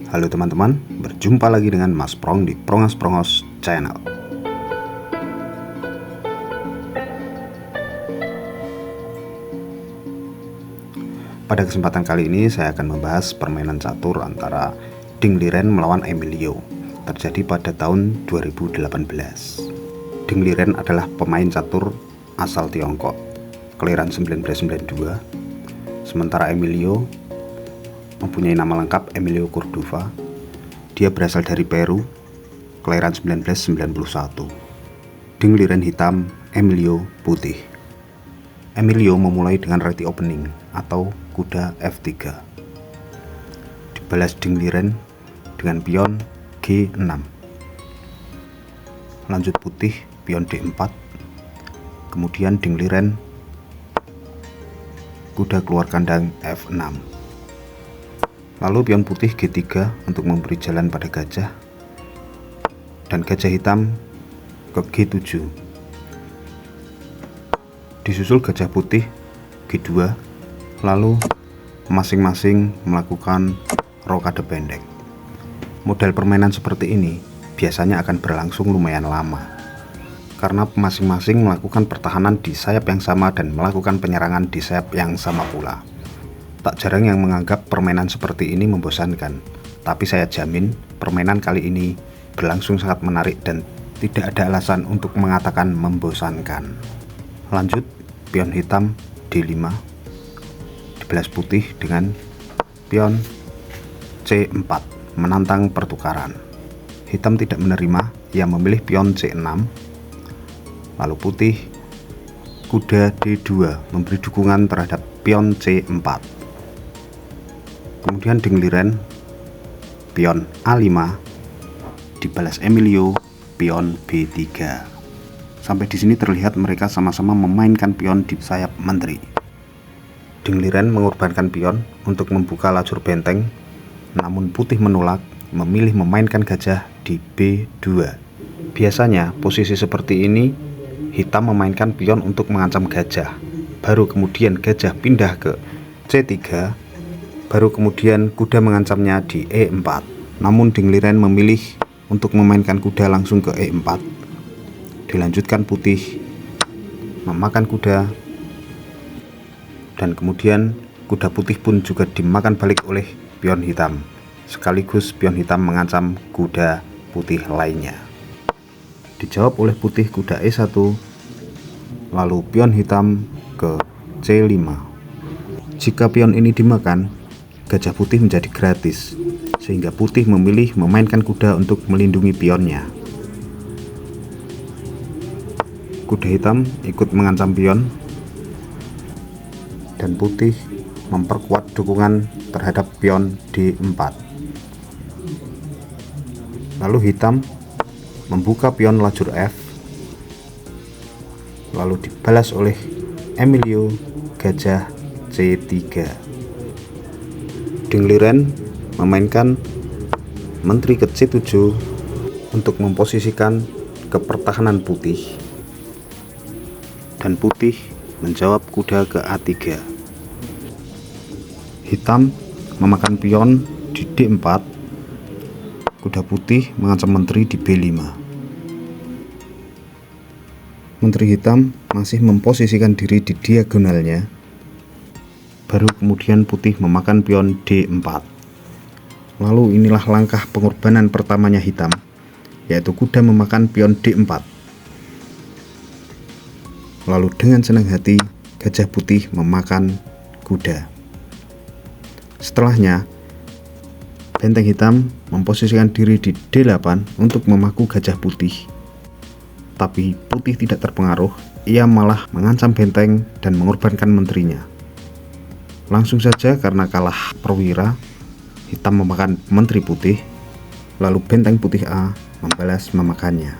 Halo teman-teman, berjumpa lagi dengan Mas Prong di Prongas Prongos Channel. Pada kesempatan kali ini saya akan membahas permainan catur antara Ding Liren melawan Emilio, terjadi pada tahun 2018. Ding Liren adalah pemain catur asal Tiongkok, kelahiran 1992, sementara Emilio mempunyai nama lengkap Emilio Cordova. Dia berasal dari Peru, kelahiran 1991. Ding Liren hitam, Emilio putih. Emilio memulai dengan ready opening atau kuda F3. Dibalas Ding Liren dengan pion G6. Lanjut putih pion D4. Kemudian Ding Liren kuda keluar kandang F6. Lalu pion putih G3 untuk memberi jalan pada gajah, dan gajah hitam ke G7. Disusul gajah putih G2, lalu masing-masing melakukan rokade pendek. Model permainan seperti ini biasanya akan berlangsung lumayan lama, karena masing-masing melakukan pertahanan di sayap yang sama dan melakukan penyerangan di sayap yang sama pula. Tak jarang yang menganggap permainan seperti ini membosankan, tapi saya jamin permainan kali ini berlangsung sangat menarik dan tidak ada alasan untuk mengatakan membosankan. Lanjut, pion hitam D5 dibalas putih dengan pion C4 menantang pertukaran. Hitam tidak menerima, ia memilih pion C6. Lalu putih kuda D2 memberi dukungan terhadap pion C4. Kemudian Ding Liren pion A5 dibalas Emilio pion B3. Sampai di sini terlihat mereka sama-sama memainkan pion di sayap menteri. Ding Liren mengorbankan pion untuk membuka lajur benteng, namun putih menolak, memilih memainkan gajah di B2. Biasanya posisi seperti ini hitam memainkan pion untuk mengancam gajah, baru kemudian gajah pindah ke C3, baru kemudian kuda mengancamnya di E4. Namun Ding Liren memilih untuk memainkan kuda langsung ke E4. Dilanjutkan putih memakan kuda, dan kemudian kuda putih pun juga dimakan balik oleh pion hitam. Sekaligus pion hitam mengancam kuda putih lainnya. Dijawab oleh putih kuda E1, lalu pion hitam ke C5. Jika pion ini dimakan, gajah putih menjadi gratis, sehingga putih memilih memainkan kuda untuk melindungi pionnya. Kuda hitam ikut mengancam pion, dan putih memperkuat dukungan terhadap pion D4. Lalu hitam membuka pion lajur F, lalu dibalas oleh Emilio gajah C3. Ding Liren memainkan menteri ke C7 untuk memposisikan ke pertahanan putih, dan putih menjawab kuda ke A3. Hitam memakan pion di D4. Kuda putih mengancam menteri di B5. Menteri hitam masih memposisikan diri di diagonalnya, baru kemudian putih memakan pion D4. Lalu inilah langkah pengorbanan pertamanya hitam, yaitu kuda memakan pion D4. Lalu dengan senang hati gajah putih memakan kuda. Setelahnya benteng hitam memposisikan diri di D8 untuk memaku gajah putih. Tapi putih tidak terpengaruh, ia malah mengancam benteng dan mengorbankan menterinya. Langsung saja karena kalah perwira, hitam memakan menteri putih, lalu benteng putih A membalas memakannya.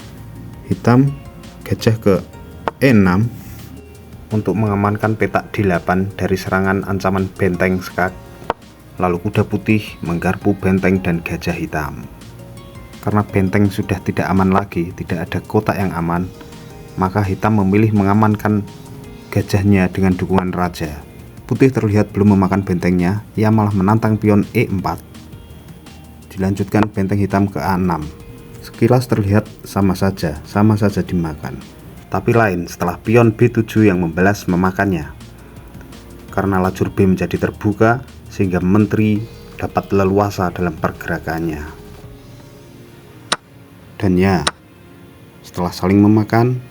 Hitam gajah ke E6 untuk mengamankan petak D8 dari serangan ancaman benteng skak. Lalu kuda putih menggarpu benteng dan gajah hitam. Karena benteng sudah tidak aman lagi, tidak ada kotak yang aman, maka hitam memilih mengamankan gajahnya dengan dukungan raja. Putih terlihat belum memakan bentengnya, ia malah menantang pion E4. Dilanjutkan benteng hitam ke A6. Sekilas terlihat sama saja dimakan. Tapi lain setelah pion B7 yang membalas memakannya. Karena lajur B menjadi terbuka sehingga menteri dapat leluasa dalam pergerakannya. Dan ya, setelah saling memakan,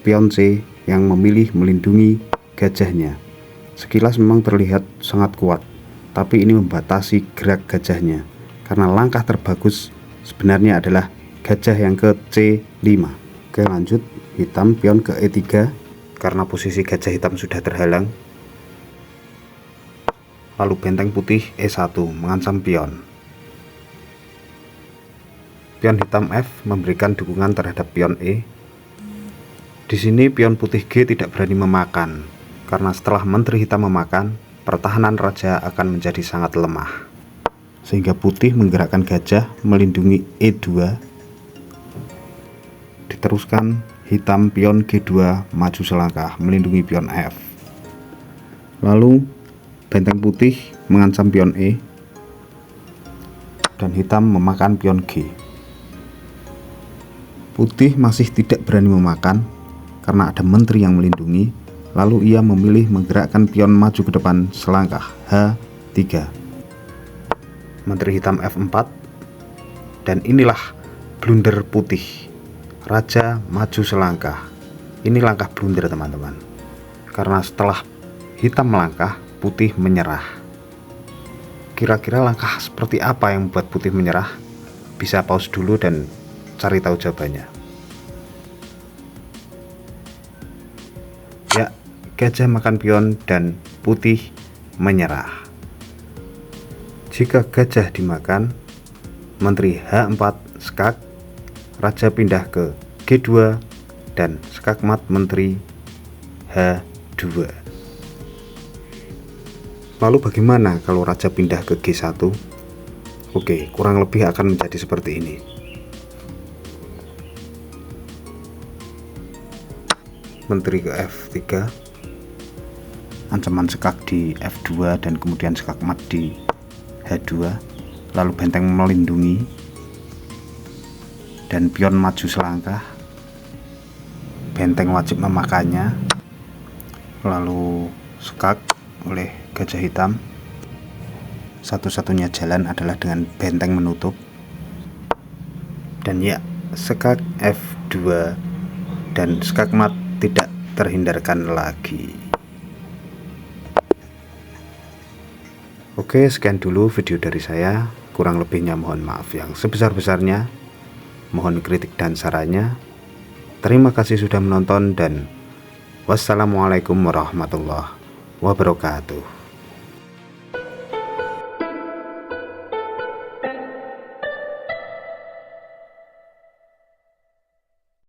pion C yang memilih melindungi gajahnya. Sekilas memang terlihat sangat kuat, tapi ini membatasi gerak gajahnya. Karena langkah terbagus sebenarnya adalah gajah yang ke C5. Oke, lanjut, hitam pion ke E3 karena posisi gajah hitam sudah terhalang. Lalu benteng putih E1 mengancam pion. Pion hitam F memberikan dukungan terhadap pion E. Di sini pion putih G tidak berani memakan, karena setelah menteri hitam memakan, pertahanan raja akan menjadi sangat lemah. Sehingga putih menggerakkan gajah melindungi E2. Diteruskan hitam pion G2 maju selangkah melindungi pion F. Lalu benteng putih mengancam pion E dan hitam memakan pion G. Putih masih tidak berani memakan karena ada menteri yang melindungi. Lalu ia memilih menggerakkan pion maju ke depan selangkah H3. Menteri hitam F4. Dan inilah blunder putih. Raja maju selangkah. Ini langkah blunder teman-teman. Karena setelah hitam melangkah, putih menyerah. Kira-kira langkah seperti apa yang membuat putih menyerah? Bisa pause dulu dan cari tahu jawabannya. Ya, gajah makan pion dan putih menyerah. Jika gajah dimakan, menteri H4 skak, raja pindah ke G2 dan skakmat menteri H2. Lalu bagaimana kalau raja pindah ke G1? Oke, kurang lebih akan menjadi seperti ini. Menteri ke F3, ancaman skak di F2 dan kemudian skakmat di H2. Lalu benteng melindungi dan pion maju selangkah. Benteng wajib memakannya. Lalu skak oleh gajah hitam. Satu-satunya jalan adalah dengan benteng menutup. Dan ya, skak F2 dan skakmat tidak terhindarkan lagi. Oke, sekian dulu video dari saya. Kurang lebihnya mohon maaf yang sebesar-besarnya. Mohon kritik dan sarannya. Terima kasih sudah menonton dan wassalamualaikum warahmatullahi wabarakatuh.